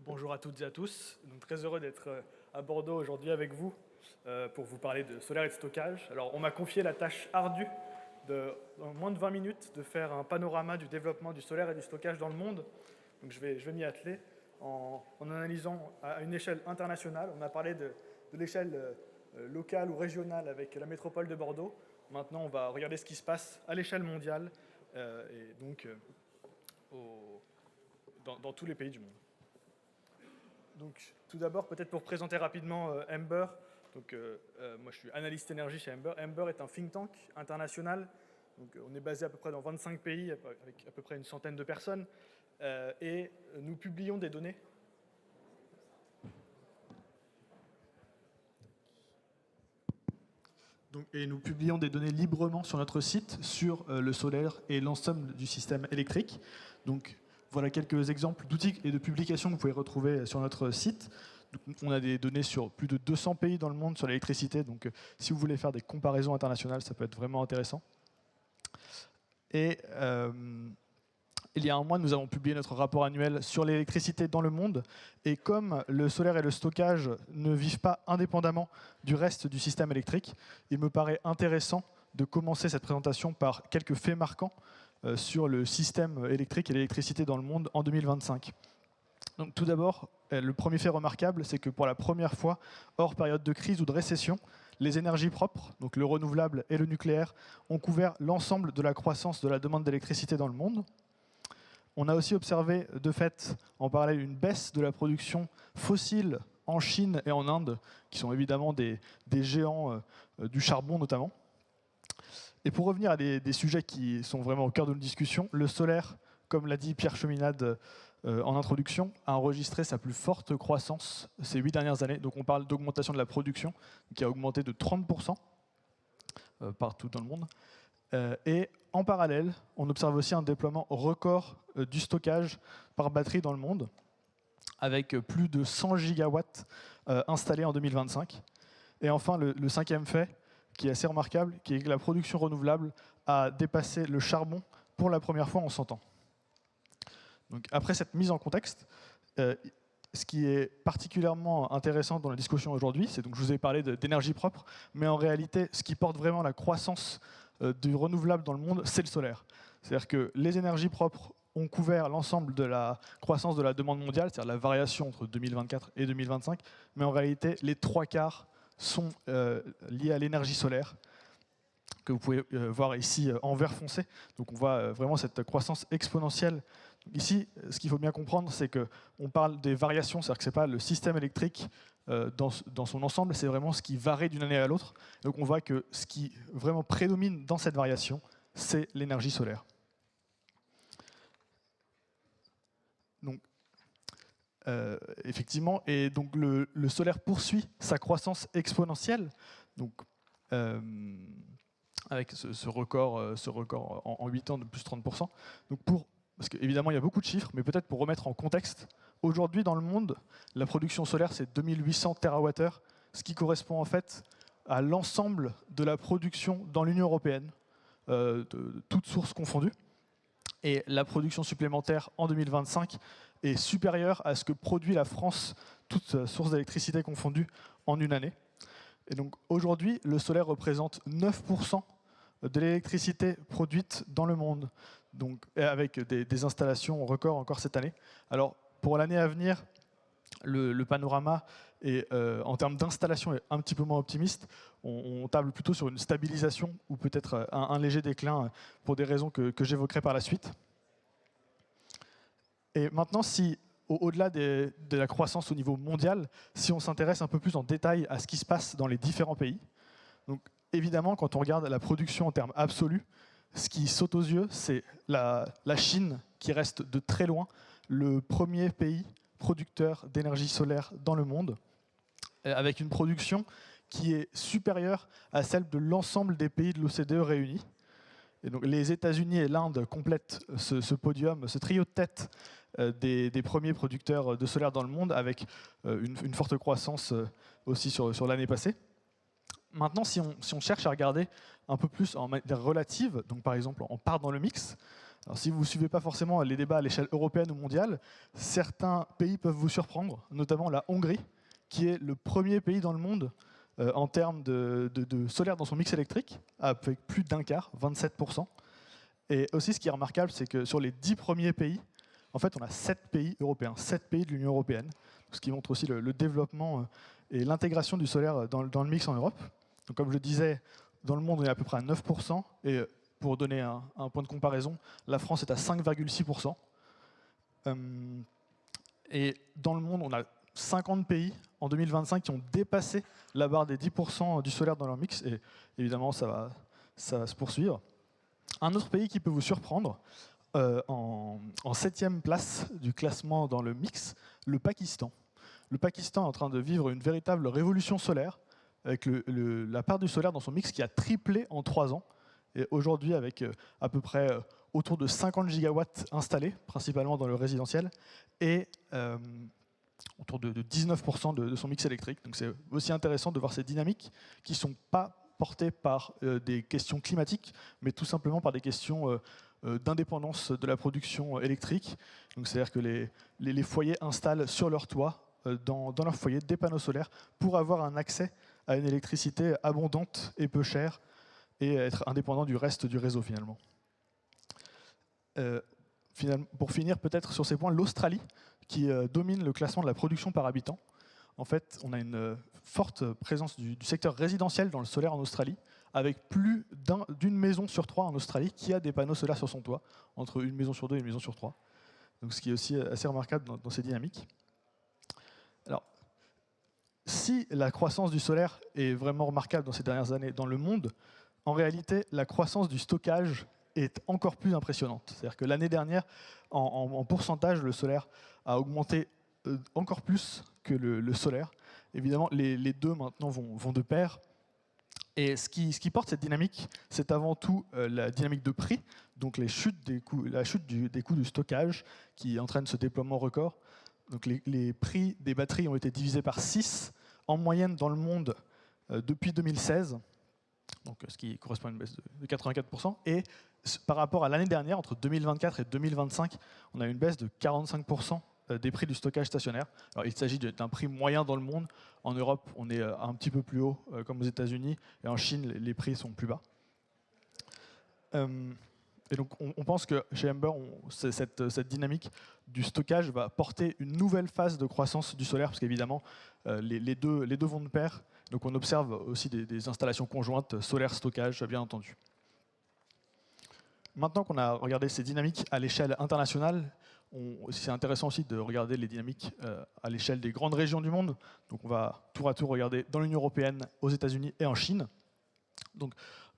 Bonjour à toutes et à tous. Donc, très heureux d'être à Bordeaux aujourd'hui avec vous pour vous parler de solaire et de stockage. Alors, on m'a confié la tâche ardue en moins de 20 minutes, de faire un panorama du développement du solaire et du stockage dans le monde. Donc, je vais m'y atteler en analysant à une échelle internationale. On a parlé de l'échelle locale ou régionale avec la métropole de Bordeaux. Maintenant, on va regarder ce qui se passe à l'échelle mondiale et donc dans tous les pays du monde. Donc, tout d'abord, peut-être pour présenter rapidement Ember. Donc, moi, je suis analyste énergie chez Ember. Ember est un think tank international. Donc, on est basé à peu près dans 25 pays, avec à peu près une centaine de personnes. Et nous publions des données. Et nous publions des données librement sur notre site, sur le solaire et l'ensemble du système électrique. Donc, voilà quelques exemples d'outils et de publications que vous pouvez retrouver sur notre site. Donc, on a des données sur plus de 200 pays dans le monde sur l'électricité. Donc, si vous voulez faire des comparaisons internationales, ça peut être vraiment intéressant. Et il y a un mois, nous avons publié notre rapport annuel sur l'électricité dans le monde. Et comme le solaire et le stockage ne vivent pas indépendamment du reste du système électrique, il me paraît intéressant de commencer cette présentation par quelques faits marquants sur le système électrique et l'électricité dans le monde en 2025. Donc, tout d'abord, le premier fait remarquable, c'est que pour la première fois, hors période de crise ou de récession, les énergies propres, donc le renouvelable et le nucléaire, ont couvert l'ensemble de la croissance de la demande d'électricité dans le monde. On a aussi observé, de fait, en parallèle, une baisse de la production fossile en Chine et en Inde, qui sont évidemment des géants du charbon notamment. Et pour revenir à des sujets qui sont vraiment au cœur de nos discussions, le solaire, comme l'a dit Pierre Cheminade en introduction, a enregistré sa plus forte croissance ces 8 dernières années. Donc on parle d'augmentation de la production, qui a augmenté de 30% partout dans le monde. Et en parallèle, on observe aussi un déploiement record du stockage par batterie dans le monde, avec plus de 100 gigawatts installés en 2025. Et enfin, le cinquième fait, qui est assez remarquable, qui est que la production renouvelable a dépassé le charbon pour la première fois en 100 ans. Donc, après cette mise en contexte, ce qui est particulièrement intéressant dans la discussion aujourd'hui, c'est donc je vous ai parlé d'énergie propre, mais en réalité, ce qui porte vraiment la croissance du renouvelable dans le monde, c'est le solaire. C'est-à-dire que les énergies propres ont couvert l'ensemble de la croissance de la demande mondiale, c'est-à-dire la variation entre 2024 et 2025, mais en réalité, les 3/4 sont liés à l'énergie solaire, que vous pouvez voir ici en vert foncé. Donc on voit vraiment cette croissance exponentielle. Ici, ce qu'il faut bien comprendre, c'est qu'on parle des variations, c'est-à-dire que ce n'est pas le système électrique dans son ensemble, c'est vraiment ce qui varie d'une année à l'autre. Donc on voit que ce qui vraiment prédomine dans cette variation, c'est l'énergie solaire. Donc, effectivement, et donc le solaire poursuit sa croissance exponentielle, donc, avec ce record en 8 ans de plus 30%. Donc parce qu'évidemment, il y a beaucoup de chiffres, mais peut-être pour remettre en contexte, aujourd'hui dans le monde, la production solaire, c'est 2800 TWh, ce qui correspond en fait à l'ensemble de la production dans l'Union européenne, de toutes sources confondues. Et la production supplémentaire en 2025 est supérieure à ce que produit la France, toutes sources d'électricité confondues, en une année. Et donc aujourd'hui, le solaire représente 9% de l'électricité produite dans le monde, donc, avec des installations records encore cette année. Alors pour l'année à venir, le panorama est, en termes d'installation est un petit peu moins optimiste. On table plutôt sur une stabilisation ou peut-être un léger déclin pour des raisons que j'évoquerai par la suite. Et maintenant, si au-delà de la croissance au niveau mondial, si on s'intéresse un peu plus en détail à ce qui se passe dans les différents pays, donc évidemment, quand on regarde la production en termes absolus, ce qui saute aux yeux, c'est la Chine, qui reste de très loin le premier pays producteur d'énergie solaire dans le monde, avec une production qui est supérieure à celle de l'ensemble des pays de l'OCDE réunis. Et donc, les États-Unis et l'Inde complètent ce podium, ce trio de tête des premiers producteurs de solaire dans le monde, avec une forte croissance aussi sur l'année passée. Maintenant, si on cherche à regarder un peu plus en manière relative, donc par exemple, on part dans le mix, Alors, si vous ne suivez pas forcément les débats à l'échelle européenne ou mondiale, certains pays peuvent vous surprendre, notamment la Hongrie, qui est le premier pays dans le monde en termes de solaire dans son mix électrique, avec plus d'un quart, 27%. Et aussi, ce qui est remarquable, c'est que sur les 10 premiers pays, en fait, on a 7 pays européens, 7 pays de l'Union européenne, ce qui montre aussi le développement et l'intégration du solaire dans le mix en Europe. Donc, comme je le disais, dans le monde, on est à peu près à 9%, et pour donner un point de comparaison, la France est à 5,6%. Et dans le monde, on a 50 pays en 2025 qui ont dépassé la barre des 10% du solaire dans leur mix, et évidemment, ça va se poursuivre. Un autre pays qui peut vous surprendre, en 7e place du classement dans le mix, le Pakistan. Le Pakistan est en train de vivre une véritable révolution solaire, avec la part du solaire dans son mix qui a triplé en 3 ans. Et aujourd'hui, avec à peu près autour de 50 gigawatts installés, principalement dans le résidentiel, et autour de 19% de son mix électrique. Donc c'est aussi intéressant de voir ces dynamiques qui ne sont pas portées par des questions climatiques, mais tout simplement par des questions d'indépendance de la production électrique. Donc c'est-à-dire que les foyers installent sur leur toit, dans leur foyer, des panneaux solaires pour avoir un accès à une électricité abondante et peu chère, et être indépendant du reste du réseau finalement. Pour finir peut-être sur ces points, l'Australie, qui domine le classement de la production par habitant. En fait, on a une forte présence du secteur résidentiel dans le solaire en Australie, avec plus d'une maison sur 3 en Australie qui a des panneaux solaires sur son toit, entre une maison sur 2 et une maison sur 3. Donc, ce qui est aussi assez remarquable dans ces dynamiques. Alors, si la croissance du solaire est vraiment remarquable dans ces dernières années dans le monde, en réalité, la croissance du stockage est encore plus impressionnante. C'est-à-dire que l'année dernière, en pourcentage, le solaire a augmenté encore plus que le solaire. Évidemment, les deux maintenant vont de pair. Et ce qui porte cette dynamique, c'est avant tout la dynamique de prix, donc la chute des coûts du stockage qui entraîne ce déploiement record. Donc les prix des batteries ont été divisés par 6 en moyenne dans le monde depuis 2016. Donc, ce qui correspond à une baisse de 84%. Et par rapport à l'année dernière, entre 2024 et 2025, on a une baisse de 45% des prix du stockage stationnaire. Alors, il s'agit d'un prix moyen dans le monde. En Europe, on est un petit peu plus haut, comme aux États-Unis, et en Chine, les prix sont plus bas. Et donc, on pense que chez Ember, cette dynamique du stockage va porter une nouvelle phase de croissance du solaire, parce qu'évidemment, les deux vont de pair. Donc, on observe aussi des installations conjointes solaire-stockage, bien entendu. Maintenant qu'on a regardé ces dynamiques à l'échelle internationale, c'est intéressant aussi de regarder les dynamiques à l'échelle des grandes régions du monde. Donc, on va tour à tour regarder dans l'Union européenne, aux États-Unis et en Chine. Donc,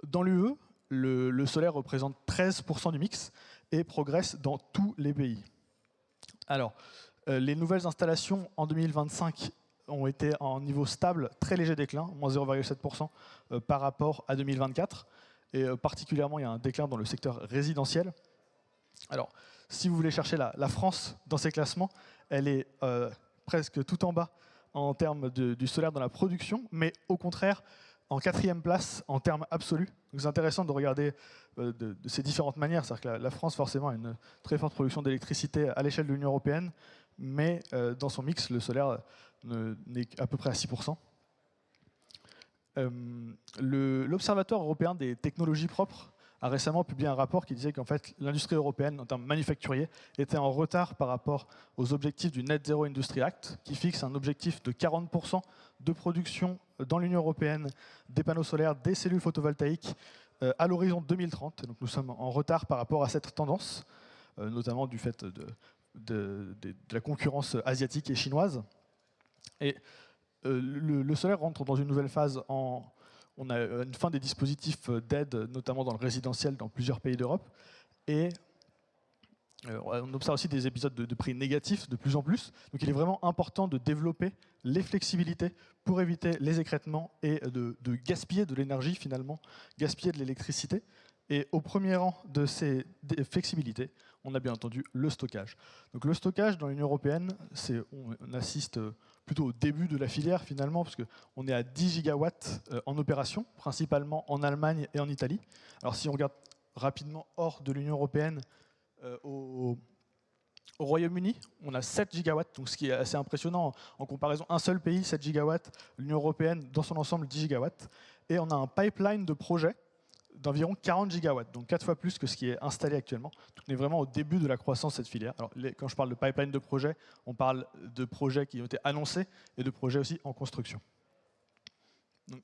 dans l'UE, le solaire représente 13% du mix et progresse dans tous les pays. Alors, les nouvelles installations en 2025 ont été en niveau stable, très léger déclin, moins 0,7% par rapport à 2024. Et particulièrement, il y a un déclin dans le secteur résidentiel. Alors, si vous voulez chercher la France dans ces classements, elle est presque tout en bas en termes du solaire dans la production, mais au contraire, en 4e place en termes absolus. Donc c'est intéressant de regarder de ces différentes manières. C'est-à-dire que la France, forcément, a une très forte production d'électricité à l'échelle de l'Union européenne, mais dans son mix, le solaire n'est à peu près à 6%. L'Observatoire européen des technologies propres a récemment publié un rapport qui disait qu'en fait, l'industrie européenne, en termes manufacturiers, était en retard par rapport aux objectifs du Net Zero Industry Act, qui fixe un objectif de 40% de production dans l'Union européenne des panneaux solaires, des cellules photovoltaïques à l'horizon 2030. Donc nous sommes en retard par rapport à cette tendance, notamment du fait de la concurrence asiatique et chinoise. Et le solaire rentre dans une nouvelle phase. On a une fin des dispositifs d'aide, notamment dans le résidentiel, dans plusieurs pays d'Europe. Et on observe aussi des épisodes de prix négatifs de plus en plus. Donc il est vraiment important de développer les flexibilités pour éviter les écrêtements et de gaspiller de l'énergie, finalement, gaspiller de l'électricité. Et au premier rang de ces flexibilités, on a bien entendu le stockage. Donc le stockage dans l'Union européenne, on assiste plutôt au début de la filière finalement, parce qu'on est à 10 gigawatts en opération, principalement en Allemagne et en Italie. Alors si on regarde rapidement hors de l'Union européenne, Au Royaume-Uni, on a 7 gigawatts, donc ce qui est assez impressionnant en comparaison. Un seul pays, 7 gigawatts, l'Union européenne, dans son ensemble, 10 gigawatts. Et on a un pipeline de projets d'environ 40 gigawatts, donc 4 fois plus que ce qui est installé actuellement. Donc on est vraiment au début de la croissance de cette filière. Alors, quand je parle de pipeline de projets, on parle de projets qui ont été annoncés et de projets aussi en construction. Donc,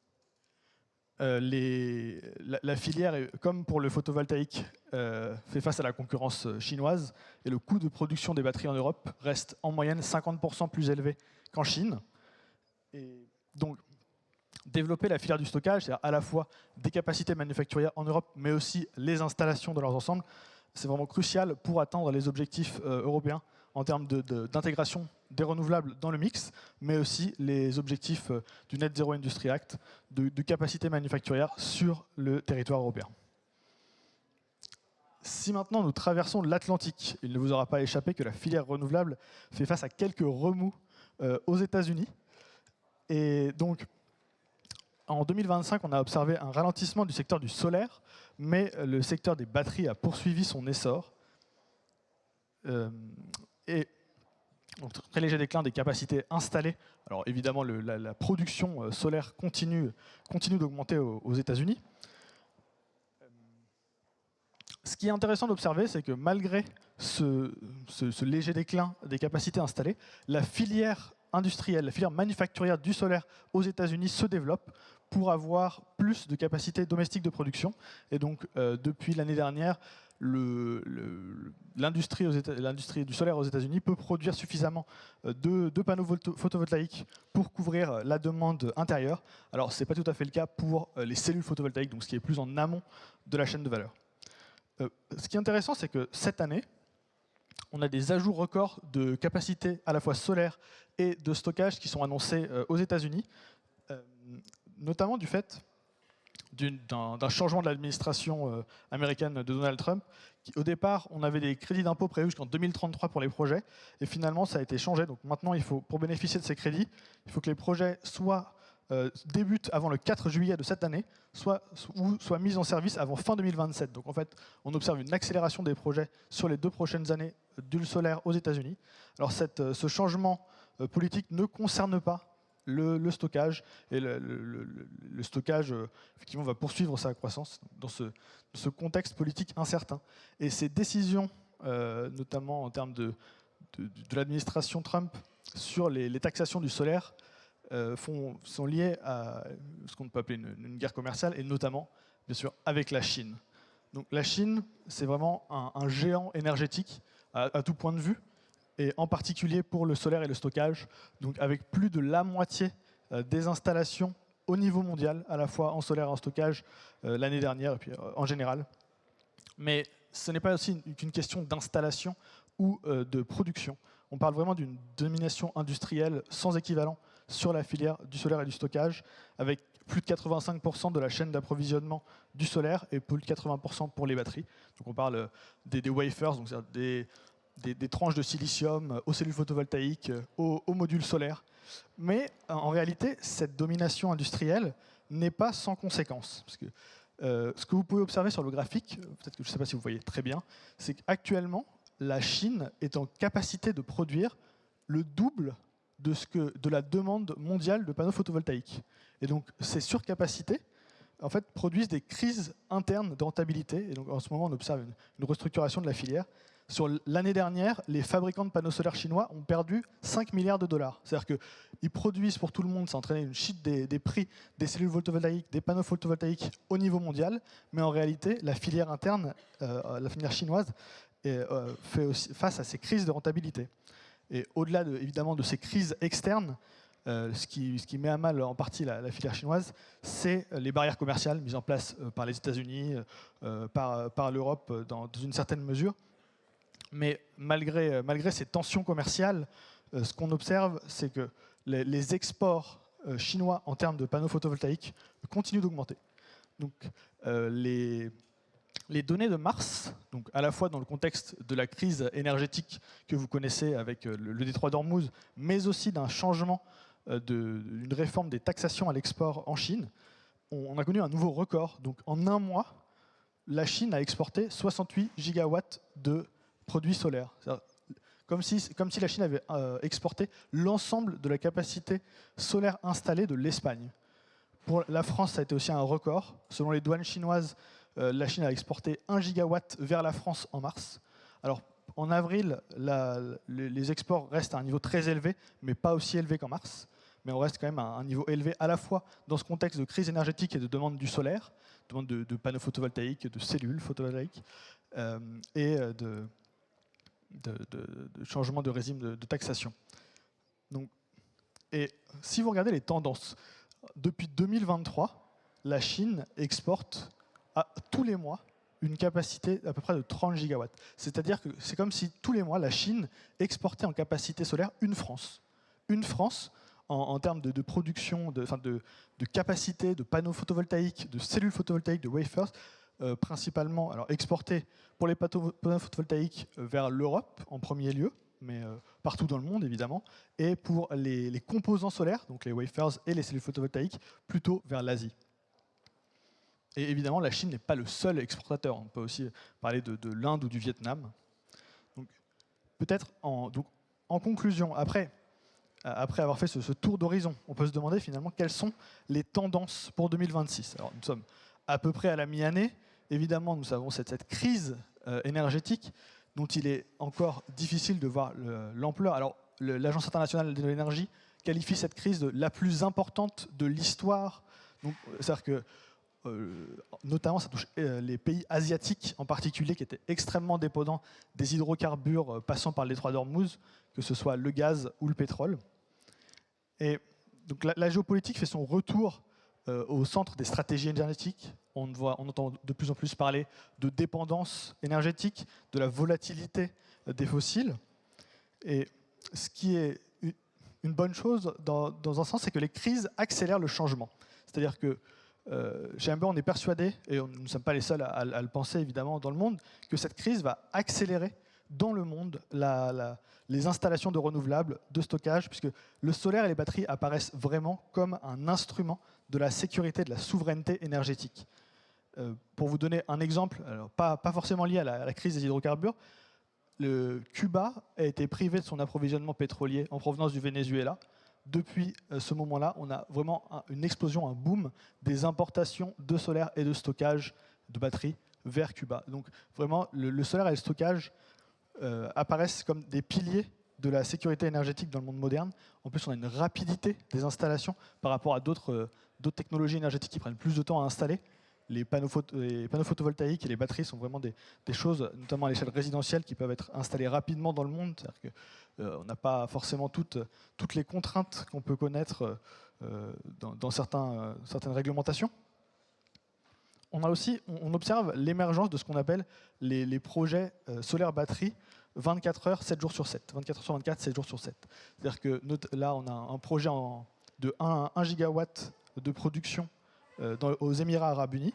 la filière, comme pour le photovoltaïque, fait face à la concurrence chinoise et le coût de production des batteries en Europe reste en moyenne 50% plus élevé qu'en Chine. Et donc, développer la filière du stockage, c'est-à-dire à la fois des capacités manufacturières en Europe, mais aussi les installations dans leurs ensembles, c'est vraiment crucial pour atteindre les objectifs européens en termes d'intégration des renouvelables dans le mix, mais aussi les objectifs du Net Zero Industry Act, de capacité manufacturière sur le territoire européen. Si maintenant nous traversons l'Atlantique, il ne vous aura pas échappé que la filière renouvelable fait face à quelques remous aux États-Unis. Et donc, en 2025, on a observé un ralentissement du secteur du solaire, mais le secteur des batteries a poursuivi son essor. Et donc, très léger déclin des capacités installées. Alors évidemment, la production solaire continue d'augmenter aux États-Unis. Ce qui est intéressant d'observer, c'est que malgré ce léger déclin des capacités installées, la filière industrielle, la filière manufacturière du solaire aux États-Unis se développe pour avoir plus de capacités domestiques de production. Et donc, depuis l'année dernière, l'industrie du solaire aux États-Unis peut produire suffisamment de panneaux photovoltaïques pour couvrir la demande intérieure. Alors, ce n'est pas tout à fait le cas pour les cellules photovoltaïques, donc ce qui est plus en amont de la chaîne de valeur. Ce qui est intéressant, c'est que cette année, on a des ajouts records de capacité à la fois solaire et de stockage qui sont annoncés aux États-Unis, notamment du fait d'un changement de l'administration américaine de Donald Trump. Au départ, on avait des crédits d'impôt prévus jusqu'en 2033 pour les projets, et finalement, ça a été changé. Donc maintenant, pour bénéficier de ces crédits, il faut que les projets débutent avant le 4 juillet de cette année, soit mis en service avant fin 2027. Donc en fait, on observe une accélération des projets sur les 2 prochaines années du solaire aux États-Unis. Alors ce changement politique ne concerne pas le stockage, et le stockage effectivement va poursuivre sa croissance dans ce contexte politique incertain. Et ces décisions, notamment en termes de l'administration Trump sur les taxations du solaire, sont liées à ce qu'on peut appeler une guerre commerciale, et notamment, bien sûr, avec la Chine. Donc la Chine, c'est vraiment un géant énergétique à tout point de vue, et en particulier pour le solaire et le stockage, donc avec plus de la moitié des installations au niveau mondial, à la fois en solaire et en stockage, l'année dernière, et puis en général. Mais ce n'est pas aussi qu'une question d'installation ou de production. On parle vraiment d'une domination industrielle sans équivalent sur la filière du solaire et du stockage, avec plus de 85% de la chaîne d'approvisionnement du solaire et plus de 80% pour les batteries. Donc on parle des wafers, donc des tranches de silicium aux cellules photovoltaïques, aux modules solaires. Mais en réalité, cette domination industrielle n'est pas sans conséquences. Parce que, ce que vous pouvez observer sur le graphique, peut-être que je ne sais pas si vous voyez très bien, c'est qu'actuellement, la Chine est en capacité de produire le double de la demande mondiale de panneaux photovoltaïques. Et donc, ces surcapacités en fait, produisent des crises internes de rentabilité. Et donc, en ce moment, on observe une restructuration de la filière. Sur l'année dernière, les fabricants de panneaux solaires chinois ont perdu 5 milliards de dollars. C'est-à-dire qu'ils produisent pour tout le monde, ça a entraîné une chute des prix des cellules photovoltaïques, des panneaux photovoltaïques au niveau mondial, mais en réalité, la filière interne, la filière chinoise, fait aussi face à ces crises de rentabilité. Et au-delà évidemment de ces crises externes, ce qui met à mal en partie la filière chinoise, c'est les barrières commerciales mises en place par les États-Unis, par l'Europe dans une certaine mesure. Mais malgré ces tensions commerciales, ce qu'on observe, c'est que les exports chinois en termes de panneaux photovoltaïques continuent d'augmenter. Donc, les données de mars, donc à la fois dans le contexte de la crise énergétique que vous connaissez avec le détroit d'Ormuz, mais aussi d'un changement, d'une réforme des taxations à l'export en Chine, on a connu un nouveau record. Donc en un mois, la Chine a exporté 68 gigawatts de produits solaires. Comme si la Chine avait exporté l'ensemble de la capacité solaire installée de l'Espagne. Pour la France, ça a été aussi un record. Selon les douanes chinoises, la Chine a exporté 1 gigawatt vers la France en mars. Alors, en avril, les exports restent à un niveau très élevé, mais pas aussi élevé qu'en mars. Mais on reste quand même à un niveau élevé à la fois dans ce contexte de crise énergétique et de demande du solaire, demande de panneaux photovoltaïques, de cellules photovoltaïques, et de changement de régime de taxation. Donc, et si vous regardez les tendances, depuis 2023, la Chine exporte tous les mois une capacité à peu près de 30 gigawatts. C'est-à-dire que c'est comme si tous les mois, la Chine exportait en capacité solaire une France. Une France en termes de production, de capacité, de panneaux photovoltaïques, de cellules photovoltaïques, de wafers, principalement exportés pour les panneaux photovoltaïques vers l'Europe en premier lieu, mais partout dans le monde évidemment, et pour les composants solaires, donc les wafers et les cellules photovoltaïques, plutôt vers l'Asie. Et évidemment, la Chine n'est pas le seul exportateur. On peut aussi parler de l'Inde ou du Vietnam. Donc, peut-être en conclusion, après avoir fait ce tour d'horizon, on peut se demander finalement quelles sont les tendances pour 2026. Alors, nous sommes à peu près à la mi-année. Évidemment, nous avons cette crise énergétique dont il est encore difficile de voir l'ampleur. Alors, l'Agence internationale de l'énergie qualifie cette crise de la plus importante de l'histoire. C'est-à-dire que notamment, ça touche les pays asiatiques en particulier, qui étaient extrêmement dépendants des hydrocarbures passant par le détroit d'Ormuz, que ce soit le gaz ou le pétrole. Et donc la géopolitique fait son retour au centre des stratégies énergétiques. On entend de plus en plus parler de dépendance énergétique, de la volatilité des fossiles. Et ce qui est une bonne chose dans un sens, c'est que les crises accélèrent le changement. C'est-à-dire que chez Amber, on est persuadé, et nous ne sommes pas les seuls à le penser évidemment dans le monde, que cette crise va accélérer dans le monde les installations de renouvelables, de stockage, puisque le solaire et les batteries apparaissent vraiment comme un instrument de la sécurité, de la souveraineté énergétique. Pour vous donner un exemple, alors pas forcément lié à la crise des hydrocarbures, Cuba a été privé de son approvisionnement pétrolier en provenance du Venezuela. Depuis ce moment-là, on a vraiment une explosion, un boom des importations de solaire et de stockage de batteries vers Cuba. Donc vraiment, le solaire et le stockage apparaissent comme des piliers de la sécurité énergétique dans le monde moderne. En plus, on a une rapidité des installations par rapport à d'autres technologies énergétiques qui prennent plus de temps à installer. Les panneaux photovoltaïques et les batteries sont vraiment des choses, notamment à l'échelle résidentielle, qui peuvent être installées rapidement dans le monde. C'est-à-dire qu'on n'a pas forcément toutes les contraintes qu'on peut connaître dans certaines réglementations. On observe l'émergence de ce qu'on appelle les projets solaire-batterie 24 heures, 7 jours sur 7. 24 heures sur 24, 7 jours sur 7. C'est-à-dire que là, on a un projet de 1 gigawatt de production aux Émirats Arabes Unis,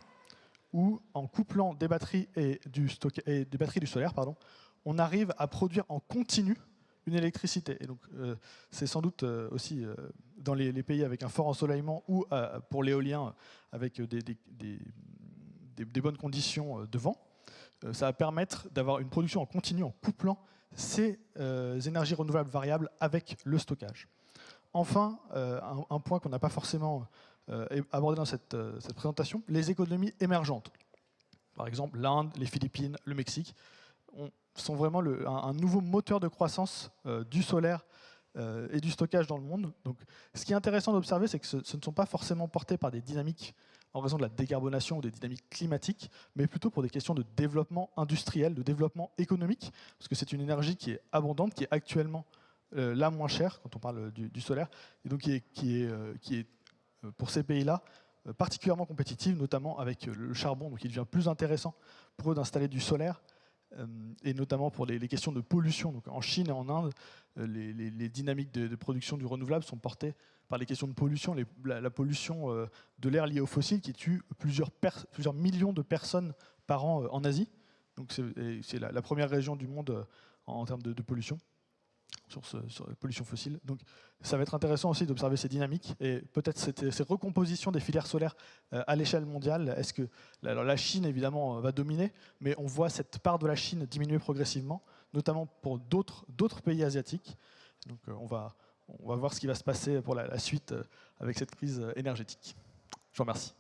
où en couplant des batteries des batteries du solaire, on arrive à produire en continu une électricité. Et donc, c'est sans doute aussi dans les pays avec un fort ensoleillement ou pour l'éolien avec des bonnes conditions de vent, ça va permettre d'avoir une production en continu en couplant ces énergies renouvelables variables avec le stockage. Enfin, un point qu'on n'a pas forcément abordé dans cette présentation, les économies émergentes. Par exemple, l'Inde, les Philippines, le Mexique sont vraiment un nouveau moteur de croissance du solaire et du stockage dans le monde. Donc, ce qui est intéressant d'observer, c'est que ce ne sont pas forcément portés par des dynamiques en raison de la décarbonation ou des dynamiques climatiques, mais plutôt pour des questions de développement industriel, de développement économique, parce que c'est une énergie qui est abondante, qui est actuellement la moins chère quand on parle du solaire, et donc qui est pour ces pays-là particulièrement compétitive, notamment avec le charbon, donc il devient plus intéressant pour eux d'installer du solaire, et notamment pour les questions de pollution. Donc en Chine et en Inde, les dynamiques de production du renouvelable sont portées par les questions de pollution, la pollution de l'air liée aux fossiles qui tue plusieurs millions de personnes par an en Asie. Donc c'est la première région du monde en termes de pollution, sur la pollution fossile. Donc ça va être intéressant aussi d'observer ces dynamiques et peut-être ces recompositions des filières solaires à l'échelle mondiale. Alors la Chine évidemment va dominer, mais on voit cette part de la Chine diminuer progressivement. notamment pour d'autres pays asiatiques. Donc on va voir ce qui va se passer pour la suite avec cette crise énergétique. Je vous remercie.